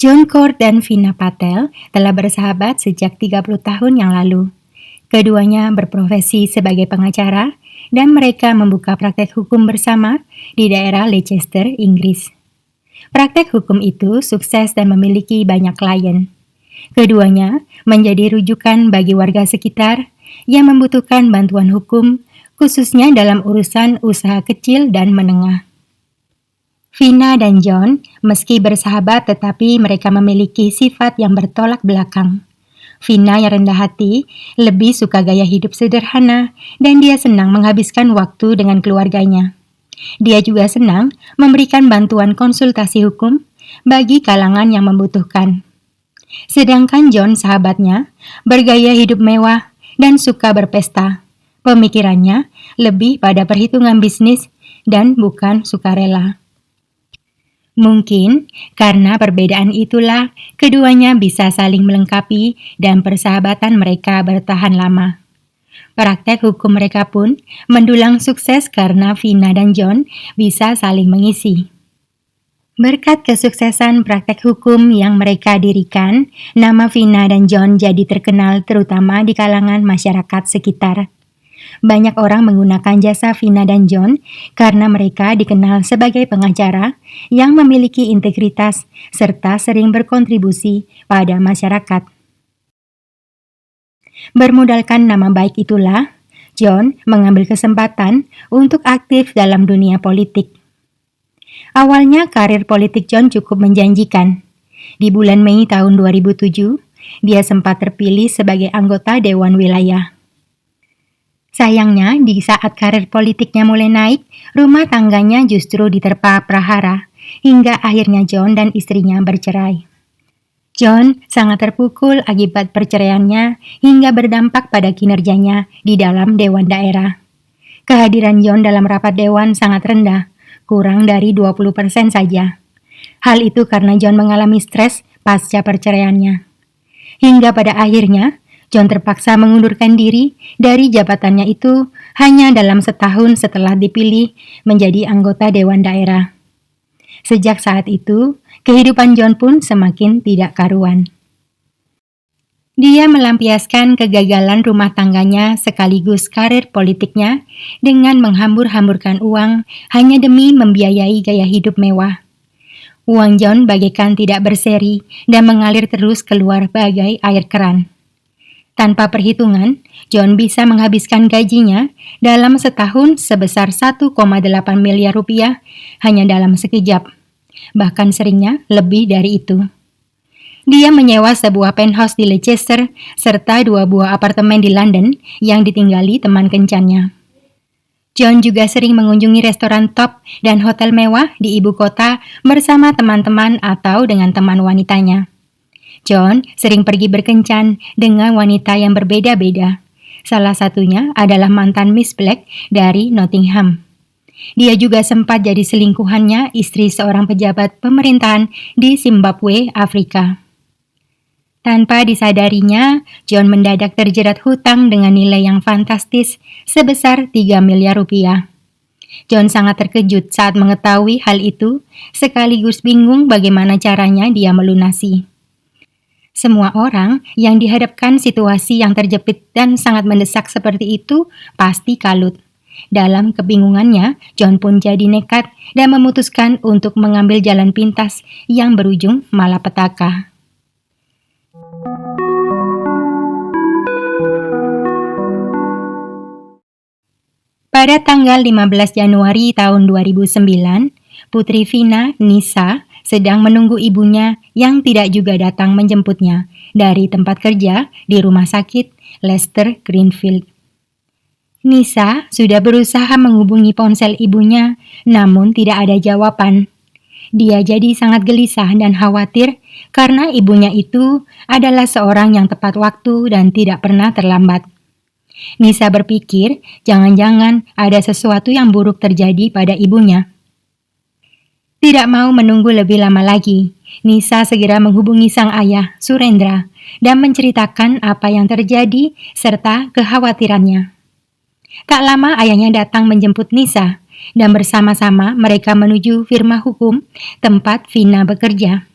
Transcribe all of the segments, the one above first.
John Cord dan Vina Patel telah bersahabat sejak 30 tahun yang lalu. Keduanya berprofesi sebagai pengacara dan mereka membuka praktek hukum bersama di daerah Leicester, Inggris. Praktek hukum itu sukses dan memiliki banyak klien. Keduanya menjadi rujukan bagi warga sekitar yang membutuhkan bantuan hukum, khususnya dalam urusan usaha kecil dan menengah. Vina dan John, meski bersahabat tetapi mereka memiliki sifat yang bertolak belakang. Vina yang rendah hati, lebih suka gaya hidup sederhana, dan dia senang menghabiskan waktu dengan keluarganya. Dia juga senang memberikan bantuan konsultasi hukum bagi kalangan yang membutuhkan. Sedangkan John, sahabatnya, bergaya hidup mewah dan suka berpesta. Pemikirannya lebih pada perhitungan bisnis dan bukan sukarela. Mungkin karena perbedaan itulah keduanya bisa saling melengkapi dan persahabatan mereka bertahan lama. Praktek hukum mereka pun mendulang sukses karena Vina dan John bisa saling mengisi. Berkat kesuksesan praktek hukum yang mereka dirikan, nama Vina dan John jadi terkenal terutama di kalangan masyarakat sekitar. Banyak orang menggunakan jasa Vina dan John karena mereka dikenal sebagai pengacara yang memiliki integritas serta sering berkontribusi pada masyarakat. Bermodalkan nama baik itulah, John mengambil kesempatan untuk aktif dalam dunia politik. Awalnya karir politik John cukup menjanjikan. Di bulan Mei tahun 2007, dia sempat terpilih sebagai anggota Dewan Wilayah. Sayangnya, di saat karir politiknya mulai naik, rumah tangganya justru diterpa prahara, hingga akhirnya John dan istrinya bercerai. John sangat terpukul akibat perceraiannya hingga berdampak pada kinerjanya di dalam Dewan Daerah. Kehadiran John dalam rapat Dewan sangat rendah, kurang dari 20% saja. Hal itu karena John mengalami stres pasca perceraiannya. Hingga pada akhirnya, John terpaksa mengundurkan diri dari jabatannya itu hanya dalam setahun setelah dipilih menjadi anggota Dewan Daerah. Sejak saat itu, kehidupan John pun semakin tidak karuan. Dia melampiaskan kegagalan rumah tangganya sekaligus karir politiknya dengan menghambur-hamburkan uang hanya demi membiayai gaya hidup mewah. Uang John bagaikan tidak berseri dan mengalir terus keluar bagai air keran. Tanpa perhitungan, John bisa menghabiskan gajinya dalam setahun sebesar 1,8 miliar rupiah hanya dalam sekejap. Bahkan seringnya lebih dari itu. Dia menyewa sebuah penthouse di Leicester serta 2 buah apartemen di London yang ditinggali teman kencannya. John juga sering mengunjungi restoran top dan hotel mewah di ibu kota bersama teman-teman atau dengan teman wanitanya. John sering pergi berkencan dengan wanita yang berbeda-beda. Salah satunya adalah mantan Miss Black dari Nottingham. Dia juga sempat jadi selingkuhannya istri seorang pejabat pemerintahan di Zimbabwe, Afrika. Tanpa disadarinya, John mendadak terjerat hutang dengan nilai yang fantastis sebesar 3 miliar rupiah. John sangat terkejut saat mengetahui hal itu, sekaligus bingung bagaimana caranya dia melunasi. Semua orang yang dihadapkan situasi yang terjepit dan sangat mendesak seperti itu pasti kalut. Dalam kebingungannya, John pun jadi nekat dan memutuskan untuk mengambil jalan pintas yang berujung malapetaka. Pada tanggal 15 Januari tahun 2009, Putri Vina, Nisa, sedang menunggu ibunya yang tidak juga datang menjemputnya dari tempat kerja di rumah sakit Leicester Greenfield. Nisa sudah berusaha menghubungi ponsel ibunya, namun tidak ada jawaban. Dia jadi sangat gelisah dan khawatir karena ibunya itu adalah seorang yang tepat waktu dan tidak pernah terlambat. Nisa berpikir jangan-jangan ada sesuatu yang buruk terjadi pada ibunya. Tidak mau menunggu lebih lama lagi, Nisa segera menghubungi sang ayah, Surendra, dan menceritakan apa yang terjadi serta kekhawatirannya. Tak lama ayahnya datang menjemput Nisa, dan bersama-sama mereka menuju firma hukum tempat Vina bekerja.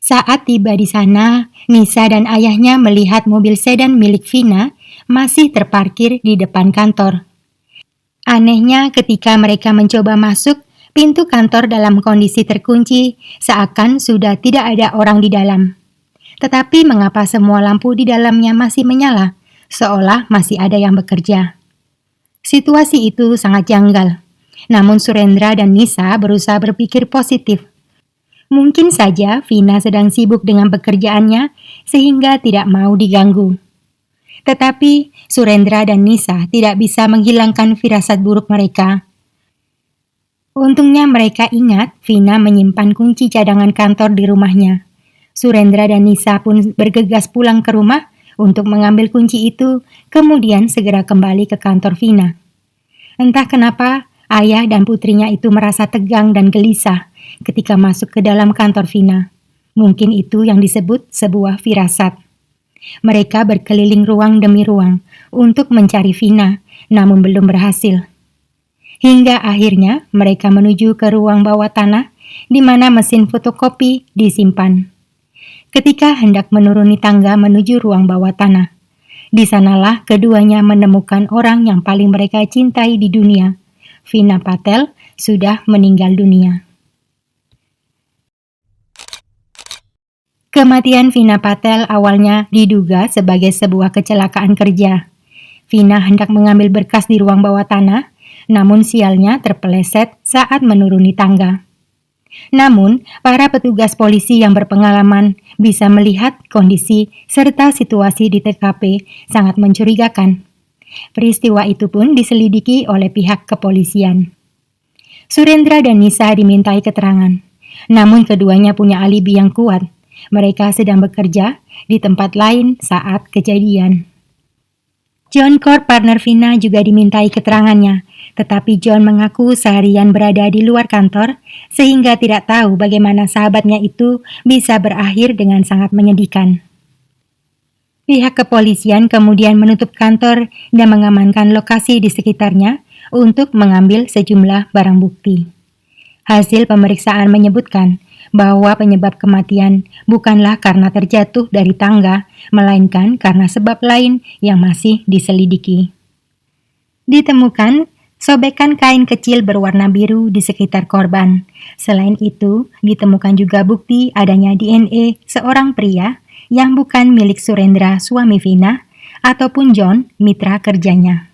Saat tiba di sana, Nisa dan ayahnya melihat mobil sedan milik Vina masih terparkir di depan kantor. Anehnya ketika mereka mencoba masuk, pintu kantor dalam kondisi terkunci, seakan sudah tidak ada orang di dalam. Tetapi mengapa semua lampu di dalamnya masih menyala, seolah masih ada yang bekerja? Situasi itu sangat janggal. Namun Surendra dan Nisa berusaha berpikir positif. Mungkin saja Vina sedang sibuk dengan pekerjaannya sehingga tidak mau diganggu. Tetapi Surendra dan Nisa tidak bisa menghilangkan firasat buruk mereka. Untungnya mereka ingat Vina menyimpan kunci cadangan kantor di rumahnya. Surendra dan Nisa pun bergegas pulang ke rumah untuk mengambil kunci itu, kemudian segera kembali ke kantor Vina. Entah kenapa, ayah dan putrinya itu merasa tegang dan gelisah ketika masuk ke dalam kantor Vina. Mungkin itu yang disebut sebuah firasat. Mereka berkeliling ruang demi ruang untuk mencari Vina, namun belum berhasil. Hingga akhirnya mereka menuju ke ruang bawah tanah di mana mesin fotokopi disimpan. Ketika hendak menuruni tangga menuju ruang bawah tanah, di sanalah keduanya menemukan orang yang paling mereka cintai di dunia. Vina Patel sudah meninggal dunia. Kematian Vina Patel awalnya diduga sebagai sebuah kecelakaan kerja. Vina hendak mengambil berkas di ruang bawah tanah, namun sialnya terpeleset saat menuruni tangga. Namun, para petugas polisi yang berpengalaman bisa melihat kondisi serta situasi di TKP sangat mencurigakan. Peristiwa itu pun diselidiki oleh pihak kepolisian. Surendra dan Nisa dimintai keterangan, namun keduanya punya alibi yang kuat. Mereka sedang bekerja di tempat lain saat kejadian. John Cord, partner Vina, juga dimintai keterangannya, tetapi John mengaku seharian berada di luar kantor sehingga tidak tahu bagaimana sahabatnya itu bisa berakhir dengan sangat menyedihkan. Pihak kepolisian kemudian menutup kantor dan mengamankan lokasi di sekitarnya untuk mengambil sejumlah barang bukti. Hasil pemeriksaan menyebutkan bahwa penyebab kematian bukanlah karena terjatuh dari tangga, melainkan karena sebab lain yang masih diselidiki. Ditemukan sobekan kain kecil berwarna biru di sekitar korban. Selain itu, ditemukan juga bukti adanya DNA seorang pria yang bukan milik Surendra, suami Vina, ataupun John, mitra kerjanya.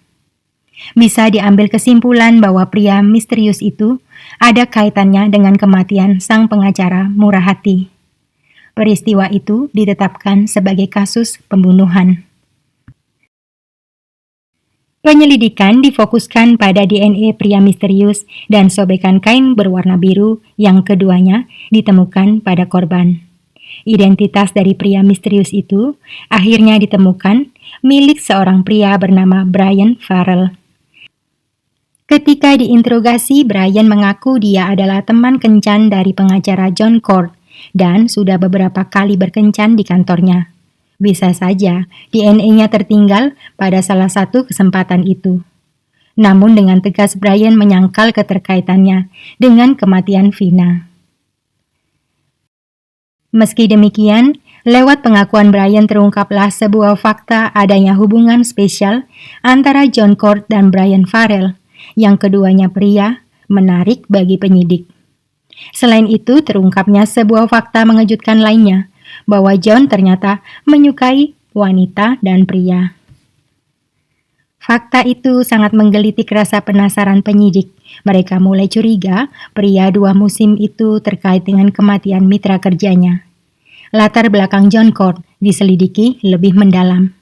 Bisa diambil kesimpulan bahwa pria misterius itu ada kaitannya dengan kematian sang pengacara murah hati. Peristiwa itu ditetapkan sebagai kasus pembunuhan. Penyelidikan difokuskan pada DNA pria misterius dan sobekan kain berwarna biru yang keduanya ditemukan pada korban. Identitas dari pria misterius itu akhirnya ditemukan milik seorang pria bernama Brian Farrell. Ketika diinterogasi, Brian mengaku dia adalah teman kencan dari pengacara John Cord dan sudah beberapa kali berkencan di kantornya. Bisa saja DNA-nya tertinggal pada salah satu kesempatan itu. Namun dengan tegas Brian menyangkal keterkaitannya dengan kematian Vina. Meski demikian, lewat pengakuan Brian terungkaplah sebuah fakta adanya hubungan spesial antara John Cord dan Brian Farrell, yang keduanya pria, menarik bagi penyidik. Selain itu, terungkapnya sebuah fakta mengejutkan lainnya, bahwa John ternyata menyukai wanita dan pria. Fakta itu sangat menggelitik rasa penasaran penyidik. Mereka mulai curiga pria dua musim itu terkait dengan kematian mitra kerjanya. Latar belakang John Cord diselidiki lebih mendalam.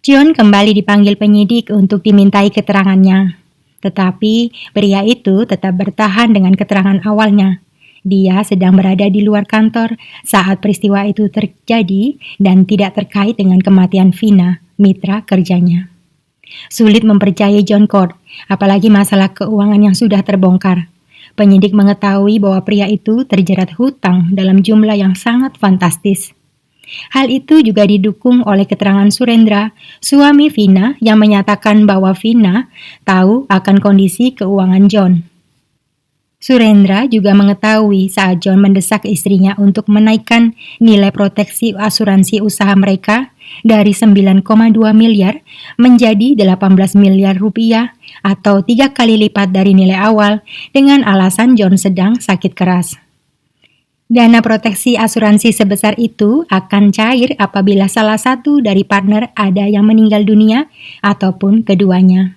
John kembali dipanggil penyidik untuk dimintai keterangannya. Tetapi pria itu tetap bertahan dengan keterangan awalnya. Dia sedang berada di luar kantor saat peristiwa itu terjadi dan tidak terkait dengan kematian Vina, mitra kerjanya. Sulit mempercayai John Cord, apalagi masalah keuangan yang sudah terbongkar. Penyidik mengetahui bahwa pria itu terjerat hutang dalam jumlah yang sangat fantastis. Hal itu juga didukung oleh keterangan Surendra, suami Vina, yang menyatakan bahwa Vina tahu akan kondisi keuangan John. Surendra juga mengetahui saat John mendesak istrinya untuk menaikkan nilai proteksi asuransi usaha mereka dari 9,2 miliar menjadi 18 miliar rupiah atau 3 kali lipat dari nilai awal dengan alasan John sedang sakit keras. Dana proteksi asuransi sebesar itu akan cair apabila salah satu dari partner ada yang meninggal dunia ataupun keduanya.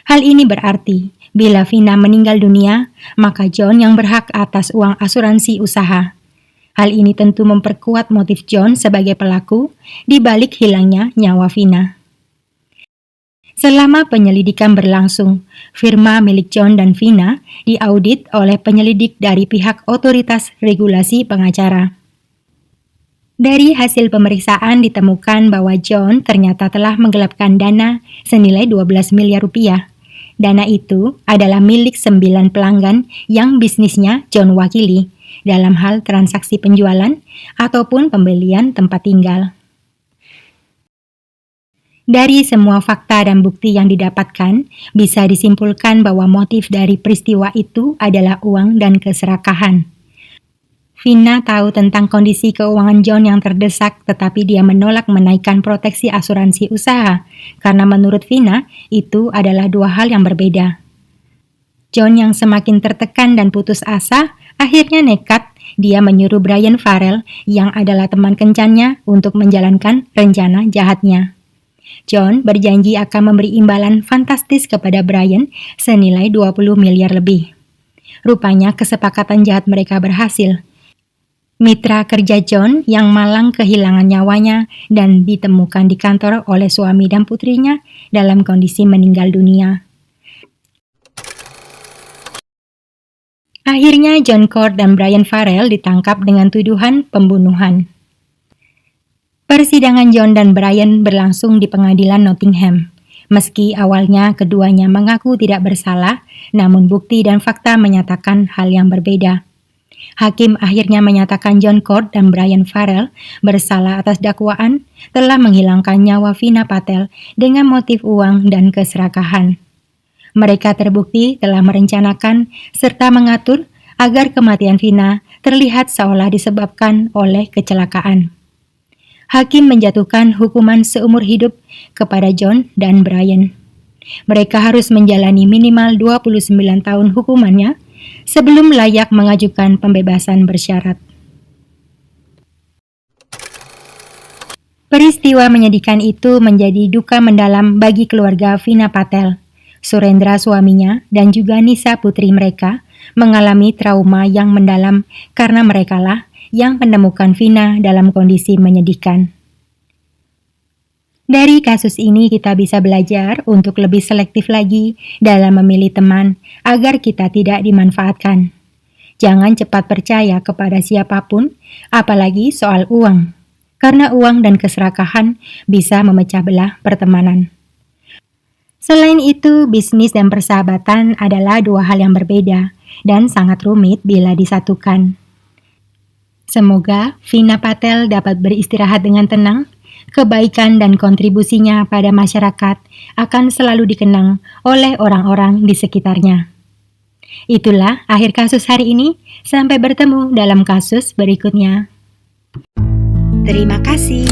Hal ini berarti, bila Vina meninggal dunia, maka John yang berhak atas uang asuransi usaha. Hal ini tentu memperkuat motif John sebagai pelaku di balik hilangnya nyawa Vina. Selama penyelidikan berlangsung, firma milik John dan Vina diaudit oleh penyelidik dari pihak otoritas regulasi pengacara. Dari hasil pemeriksaan ditemukan bahwa John ternyata telah menggelapkan dana senilai 12 miliar rupiah. Dana itu adalah milik 9 pelanggan yang bisnisnya John wakili dalam hal transaksi penjualan ataupun pembelian tempat tinggal. Dari semua fakta dan bukti yang didapatkan, bisa disimpulkan bahwa motif dari peristiwa itu adalah uang dan keserakahan. Vina tahu tentang kondisi keuangan John yang terdesak, tetapi dia menolak menaikkan proteksi asuransi usaha, karena menurut Vina, itu adalah dua hal yang berbeda. John yang semakin tertekan dan putus asa, akhirnya nekat, dia menyuruh Brian Farrell, yang adalah teman kencannya, untuk menjalankan rencana jahatnya. John berjanji akan memberi imbalan fantastis kepada Brian senilai 20 miliar lebih. Rupanya kesepakatan jahat mereka berhasil. Mitra kerja John yang malang kehilangan nyawanya dan ditemukan di kantor oleh suami dan putrinya dalam kondisi meninggal dunia. Akhirnya John Cord dan Brian Farrell ditangkap dengan tuduhan pembunuhan. Persidangan John dan Brian berlangsung di pengadilan Nottingham. Meski awalnya keduanya mengaku tidak bersalah, namun bukti dan fakta menyatakan hal yang berbeda. Hakim akhirnya menyatakan John Cord dan Brian Farrell bersalah atas dakwaan telah menghilangkan nyawa Vina Patel dengan motif uang dan keserakahan. Mereka terbukti telah merencanakan serta mengatur agar kematian Vina terlihat seolah disebabkan oleh kecelakaan. Hakim menjatuhkan hukuman seumur hidup kepada John dan Brian. Mereka harus menjalani minimal 29 tahun hukumannya sebelum layak mengajukan pembebasan bersyarat. Peristiwa menyedihkan itu menjadi duka mendalam bagi keluarga Vina Patel. Surendra suaminya dan juga Nisa putri mereka mengalami trauma yang mendalam karena merekalah yang menemukan Vina dalam kondisi menyedihkan. Dari kasus ini kita bisa belajar untuk lebih selektif lagi dalam memilih teman agar kita tidak dimanfaatkan. Jangan cepat percaya kepada siapapun, apalagi soal uang, karena uang dan keserakahan bisa memecah belah pertemanan. Selain itu, bisnis dan persahabatan adalah dua hal yang berbeda dan sangat rumit bila disatukan. Semoga Vina Patel dapat beristirahat dengan tenang. Kebaikan dan kontribusinya pada masyarakat akan selalu dikenang oleh orang-orang di sekitarnya. Itulah akhir kasus hari ini. Sampai bertemu dalam kasus berikutnya. Terima kasih.